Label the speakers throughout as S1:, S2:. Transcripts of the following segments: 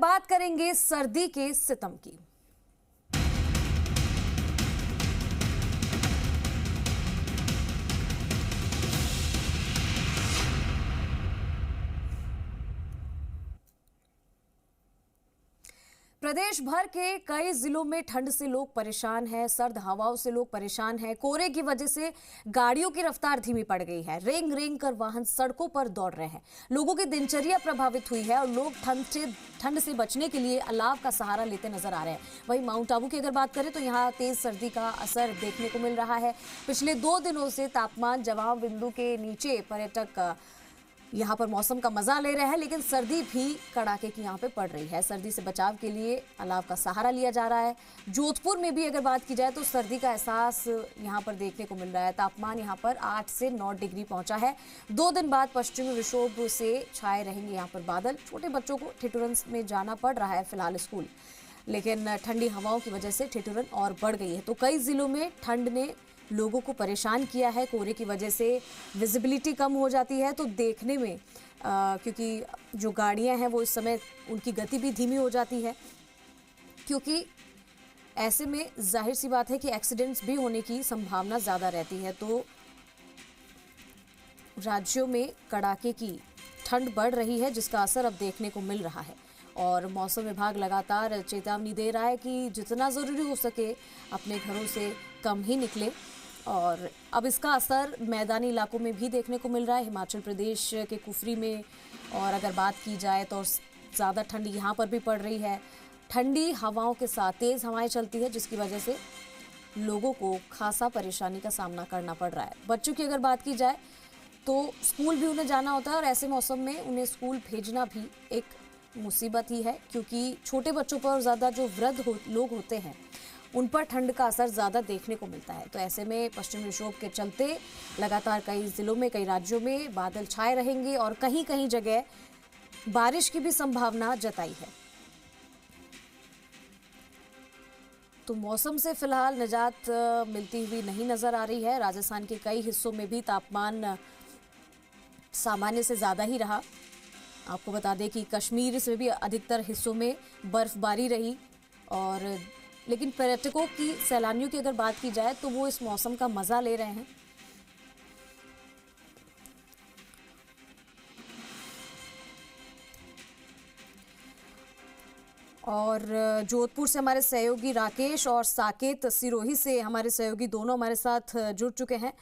S1: बात करेंगे सर्दी के सितम की। प्रदेश भर के कई जिलों में ठंड से लोग परेशान हैं, सर्द हवाओं से लोग परेशान हैं। कोहरे की वजह से गाड़ियों की रफ्तार धीमी पड़ गई है। रेंग रेंग कर वाहन सड़कों पर दौड़ रहे हैं। लोगों की दिनचर्या प्रभावित हुई है और लोग ठंड से बचने के लिए अलाव का सहारा लेते नजर आ रहे हैं। वहीं माउंट आबू की अगर बात करें तो यहाँ तेज सर्दी का असर देखने को मिल रहा है। पिछले 2 दिनों से तापमान जमाव बिंदु के नीचे पर्यटक यहाँ पर मौसम का मजा ले रहे हैं, लेकिन सर्दी भी कड़ाके की यहाँ पे पड़ रही है। सर्दी से बचाव के लिए अलाव का सहारा लिया जा रहा है। जोधपुर में भी अगर बात की जाए तो सर्दी का एहसास यहाँ पर देखने को मिल रहा है। तापमान यहाँ पर 8 से 9 डिग्री पहुंचा है। 2 दिन बाद पश्चिमी विक्षोभ से छाए रहेंगे यहाँ पर बादल। छोटे बच्चों को ठिठुरन में जाना पड़ रहा है फिलहाल स्कूल, लेकिन ठंडी हवाओं की वजह से ठिठुरन और बढ़ गई है। तो कई जिलों में ठंड ने लोगों को परेशान किया है। कोहरे की वजह से विजिबिलिटी कम हो जाती है, तो देखने में क्योंकि जो गाड़ियां हैं वो इस समय उनकी गति भी धीमी हो जाती है, क्योंकि ऐसे में जाहिर सी बात है कि एक्सीडेंट्स भी होने की संभावना ज़्यादा रहती है। तो राज्यों में कड़ाके की ठंड बढ़ रही है, जिसका असर अब देखने को मिल रहा है। और मौसम विभाग लगातार चेतावनी दे रहा है कि जितना ज़रूरी हो सके अपने घरों से कम ही निकले। और अब इसका असर मैदानी इलाकों में भी देखने को मिल रहा है। हिमाचल प्रदेश के कुफरी में और अगर बात की जाए तो ज़्यादा ठंड यहाँ पर भी पड़ रही है। ठंडी हवाओं के साथ तेज़ हवाएं चलती है, जिसकी वजह से लोगों को खासा परेशानी का सामना करना पड़ रहा है। बच्चों की अगर बात की जाए तो स्कूल भी उन्हें जाना होता है और ऐसे मौसम में उन्हें स्कूल भेजना भी एक मुसीबत ही है, क्योंकि छोटे बच्चों पर ज़्यादा जो वृद्ध लोग होते हैं उन पर ठंड का असर ज़्यादा देखने को मिलता है। तो ऐसे में पश्चिमी विक्षोभ के चलते लगातार कई जिलों में, कई राज्यों में बादल छाए रहेंगे और कहीं कहीं जगह बारिश की भी संभावना जताई है। तो मौसम से फिलहाल निजात मिलती हुई नहीं नजर आ रही है। राजस्थान के कई हिस्सों में भी तापमान सामान्य से ज़्यादा ही रहा। आपको बता दें कि कश्मीर से भी अधिकतर हिस्सों में बर्फबारी रही, और लेकिन पर्यटकों की, सैलानियों की अगर बात की जाए तो वो इस मौसम का मज़ा ले रहे हैं। और जोधपुर से हमारे सहयोगी राकेश और साकेत सिरोही से हमारे सहयोगी दोनों हमारे साथ जुड़ चुके हैं।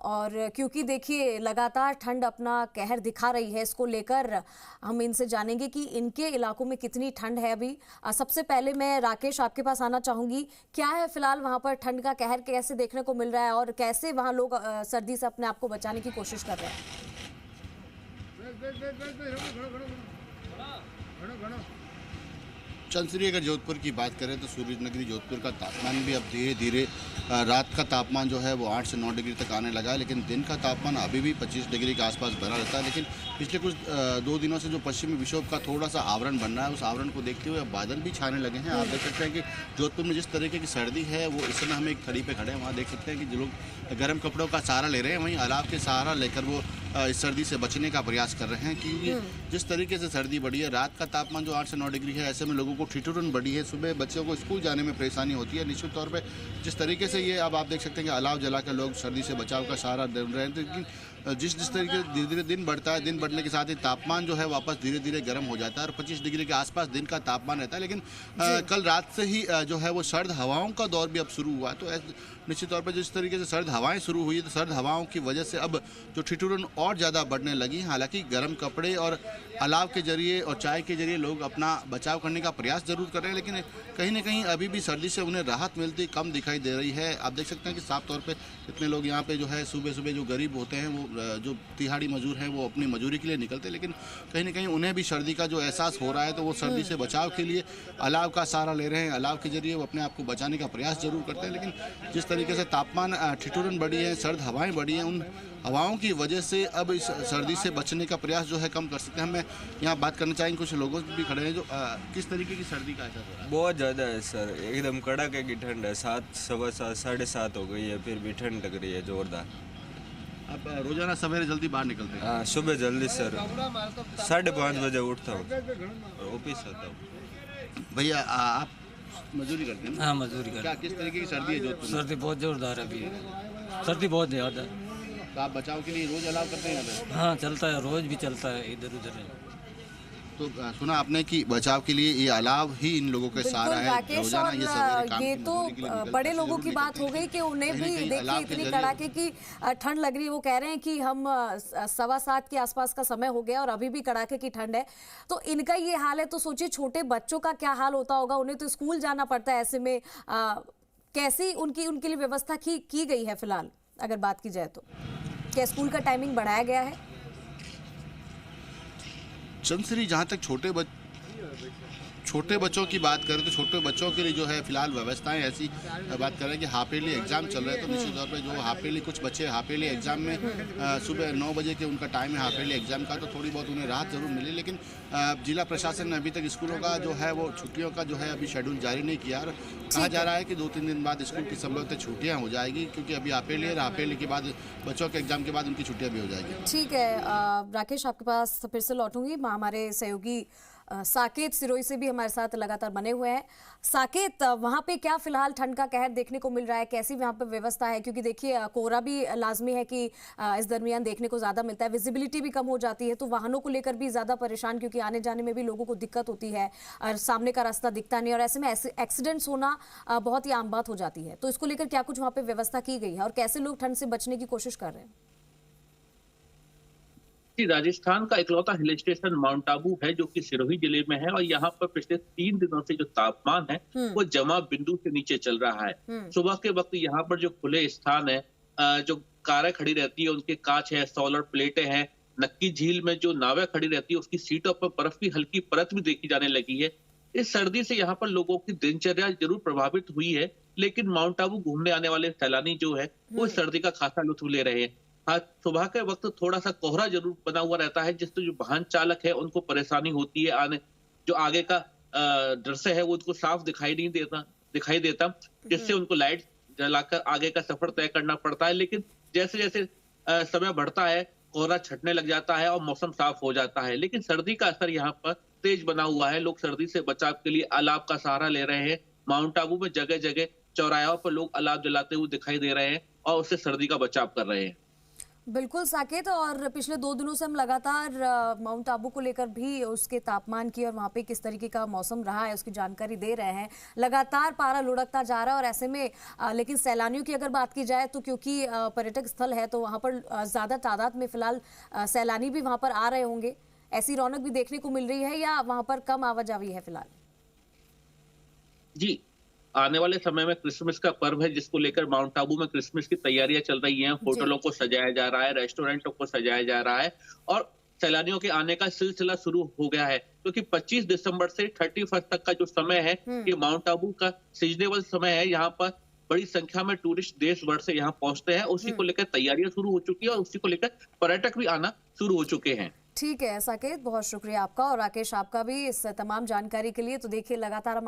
S1: और क्योंकि देखिए लगातार ठंड अपना कहर दिखा रही है, इसको लेकर हम इनसे जानेंगे कि इनके इलाकों में कितनी ठंड है अभी। सबसे पहले मैं राकेश आपके पास आना चाहूँगी, क्या है फिलहाल वहाँ पर ठंड का कहर कैसे देखने को मिल रहा है और कैसे वहाँ लोग सर्दी से अपने आप को बचाने की कोशिश कर रहे हैं?
S2: चंद्रश्री, अगर जोधपुर की बात करें तो सूरज नगरी जोधपुर का तापमान भी अब धीरे धीरे रात का तापमान जो है वो 8 से 9 डिग्री तक आने लगा है, लेकिन दिन का तापमान अभी भी 25 डिग्री के आसपास बना रहता है। लेकिन पिछले कुछ 2 दिनों से जो पश्चिमी विक्षोभ का थोड़ा सा आवरण बन रहा है, उस आवरण को देखते हुए अब बादल भी छाने लगे हैं। आप देख सकते हैं कि जोधपुर में जिस तरीके की सर्दी है वो इस समय हम एक खड़ी पे खड़े हैं, वहाँ देख सकते हैं कि जो लोग गर्म कपड़ों का सहारा ले रहे हैं, वहीं अलाव के सहारा लेकर वो इस सर्दी से बचने का प्रयास कर रहे हैं। क्योंकि जिस तरीके से सर्दी बढ़ी है, रात का तापमान जो 8 से 9 डिग्री है, ऐसे में लोगों को ठिठुरन बढ़ी है। सुबह बच्चों को स्कूल जाने में परेशानी होती है। निश्चित तौर पे जिस तरीके से ये अब आप देख सकते हैं कि अलाव जला कर लोग सर्दी से बचाव का सहारा दे रहे हैं, लेकिन जिस तरीके से धीरे धीरे दिन बढ़ता है, दिन बढ़ने के साथ ही तापमान जो है वापस धीरे धीरे गर्म हो जाता है और 25 डिग्री के आसपास दिन का तापमान रहता है। लेकिन कल रात से ही जो है वो सर्द हवाओं का दौर भी अब शुरू हुआ। तो निश्चित तौर पर जिस तरीके से सर्द हवाएं शुरू हुई, तो सर्द हवाओं की वजह से अब जो ठिठुरन और ज़्यादा बढ़ने लगी। हालांकि गर्म कपड़े और अलाव के जरिए और चाय के जरिए लोग अपना बचाव करने का प्रयास जरूर कर रहे हैं, लेकिन कहीं ना कहीं अभी भी सर्दी से उन्हें राहत मिलती कम दिखाई दे रही है। आप देख सकते हैं कि साफ तौर पे कितने लोग यहाँ पे जो है सुबह सुबह जो गरीब होते हैं, वो जो तिहाड़ी मजदूर हैं, वो अपनी मजदूरी के लिए निकलते हैं, लेकिन कहीं ना कहीं उन्हें भी सर्दी का जो एहसास हो रहा है, तो वो सर्दी से बचाव के लिए अलाव का सहारा ले रहे हैं। अलाव के जरिए वो अपने आप को बचाने का प्रयास जरूर करते हैं। लेकिन जिस तरीके से तापमान ठिठुरन बढ़ी है, सर्द हवाएं बढ़ी हैं, उन हवाओं की वजह से अब इस सर्दी से बचने का प्रयास जो है कम कर सकते हैं। हमें यहाँ बात करना चाहेंगे, कुछ लोगों भी खड़े हैं जो किस तरीके की सर्दी का एहसास हो रहा है?
S3: बहुत ज़्यादा है सर, एकदम कड़ाके की ठंड है। 7, 7:15, 7:30 हो गई है, फिर भी ठंड लग रही है जोरदार।
S2: आप रोजाना सवेरे जल्दी बाहर निकलते हैं?
S3: हाँ, सुबह जल्दी सर 5:30 बजे उठता हूँ और ऑफिस आता हूँ।
S2: भैया आप मजदूरी करते हैं ना?
S4: हाँ, मजदूरी
S2: क्या
S4: कर।
S2: किस तरीके की सर्दी है जोधपुर में?
S4: सर्दी बहुत जोरदार है अभी, सर्दी बहुत ज़्यादा।
S2: तो आप बचाव के लिए रोज अलाव करते हैं यहाँ पे?
S4: हाँ, चलता है, रोज भी चलता है इधर उधर।
S2: तो सुना आपने कि बचाव के लिए ये अलाव ही इन लोगों के सहारा
S1: बिल्कुल
S2: है।
S1: राकेश,
S2: रोजाना ये सवेरे काम
S1: ये
S2: की
S1: तो
S2: मजदूरी के लिए निकलते
S1: बड़े
S2: हैं,
S1: लोगों
S2: जरूर
S1: की बात हो
S2: निकलते
S1: गई कि उन्हें
S2: कहीं ना
S1: भी
S2: कहीं
S1: देखिए
S2: अलाव के
S1: इतनी
S2: जरिए-
S1: कड़ाके की ठंड लग रही है। वो कह रहे हैं कि हम 7:15 के आसपास का समय हो गया और अभी भी कड़ाके की ठंड है। तो इनका ये हाल है तो सोचिए छोटे बच्चों का क्या हाल होता होगा। उन्हें तो स्कूल जाना पड़ता है, ऐसे में कैसी उनके लिए व्यवस्था की गई है फिलहाल अगर बात की जाए तो? क्या स्कूल का टाइमिंग बढ़ाया गया है?
S2: चंद्रश्री, जहाँ तक छोटे बच्चों की बात करें तो छोटे बच्चों के लिए जो है फिलहाल व्यवस्थाएं ऐसी बात करें कि हाफ ईयरली एग्जाम चल रहे हैं, तो निश्चित तौर पे जो हाफ ईयरली कुछ बच्चे हाफ ईयरली एग्जाम में सुबह 9 बजे के उनका टाइम है हाफ ईयरली एग्जाम का, तो थोड़ी बहुत उन्हें राहत जरूर मिली। लेकिन जिला प्रशासन ने अभी तक स्कूलों का जो है वो छुट्टियों का जो है अभी शेड्यूल जारी नहीं किया और कहा जा रहा है कि 2-3 दिन बाद स्कूल की संभवतः छुट्टियाँ हो जाएगी, क्योंकि अभी हाफ ईयरली है, हाफ ईयरली के बाद बच्चों के एग्जाम के बाद उनकी छुट्टियाँ भी हो जाएगी।
S1: ठीक है राकेश, आपके पास फिर से लौटूंगी। हमारे सहयोगी साकेत सिरोही से भी हमारे साथ लगातार बने हुए हैं। साकेत, वहाँ पे क्या फिलहाल ठंड का कहर देखने को मिल रहा है? कैसी वहाँ पे व्यवस्था है? क्योंकि देखिए कोहरा भी लाजमी है कि इस दरमियान देखने को ज़्यादा मिलता है, विजिबिलिटी भी कम हो जाती है, तो वाहनों को लेकर भी ज़्यादा परेशान, क्योंकि आने जाने में भी लोगों को दिक्कत होती है और सामने का रास्ता दिखता नहीं, और ऐसे में एक्सीडेंट्स होना बहुत ही आम बात हो जाती है। तो इसको लेकर क्या कुछ वहाँ पे व्यवस्था की गई है और कैसे लोग ठंड से बचने की कोशिश कर रहे हैं?
S5: राजस्थान का इकलौता हिल स्टेशन माउंट आबू है जो कि सिरोही जिले में है, और यहाँ पर पिछले 3 दिनों से जो तापमान है वो जमा बिंदु से नीचे चल रहा है। सुबह के वक्त यहाँ पर जो खुले स्थान है, जो कारें खड़ी रहती है उनके कांच है, सोलर प्लेटें हैं, नक्की झील में जो नावें खड़ी रहती है उसकी सीटों पर बर्फ की हल्की परत भी देखी जाने लगी है। इस सर्दी से यहाँ पर लोगों की दिनचर्या जरूर प्रभावित हुई है, लेकिन माउंट आबू घूमने आने वाले सैलानी जो है वो इस सर्दी का खासा लुत्फ ले रहे हैं। हाँ, सुबह के वक्त थोड़ा सा कोहरा जरूर बना हुआ रहता है, जिससे जो वाहन चालक है उनको परेशानी होती है। जो आगे का दृश्य है वो उनको साफ दिखाई देता, जिससे उनको लाइट जलाकर आगे का सफर तय करना पड़ता है। लेकिन जैसे जैसे समय बढ़ता है कोहरा छटने लग जाता है और मौसम साफ हो जाता है, लेकिन सर्दी का असर यहाँ पर तेज बना हुआ है। लोग सर्दी से बचाव के लिए अलाव का सहारा ले रहे हैं। माउंट आबू में जगह जगह चौराहों पर लोग अलाव जलाते हुए दिखाई दे रहे हैं और उससे सर्दी का बचाव कर रहे हैं।
S1: बिल्कुल साकेत, और पिछले 2 दिनों से हम लगातार माउंट आबू को लेकर भी उसके तापमान की और वहाँ पे किस तरीके का मौसम रहा है उसकी जानकारी दे रहे हैं। लगातार पारा लुढ़कता जा रहा है और ऐसे में लेकिन सैलानियों की अगर बात की जाए तो क्योंकि पर्यटक स्थल है तो वहाँ पर ज़्यादा तादाद में फिलहाल सैलानी भी वहाँ पर आ रहे होंगे। ऐसी रौनक भी देखने को मिल रही है या वहाँ पर कम आवाजाही है फिलहाल?
S5: जी, आने वाले समय में क्रिसमस का पर्व है, जिसको लेकर माउंट आबू में क्रिसमस की तैयारियां चल रही हैं। होटलों को सजाया जा रहा है, रेस्टोरेंटों को सजाया जा रहा है और सैलानियों के आने का सिलसिला शुरू हो गया है, क्योंकि 25 दिसंबर से 31 तक का जो समय है ये माउंट आबू का सीजनेबल समय है। यहाँ पर बड़ी संख्या में टूरिस्ट देश भर से यहाँ पहुंचते हैं। उसी को लेकर तैयारियां शुरू हो चुकी है और उसी को लेकर पर्यटक भी आना शुरू हो चुके हैं।
S1: ठीक है साकेत, बहुत शुक्रिया आपका, और राकेश आपका भी इस तमाम जानकारी के लिए। तो देखिए लगातार हम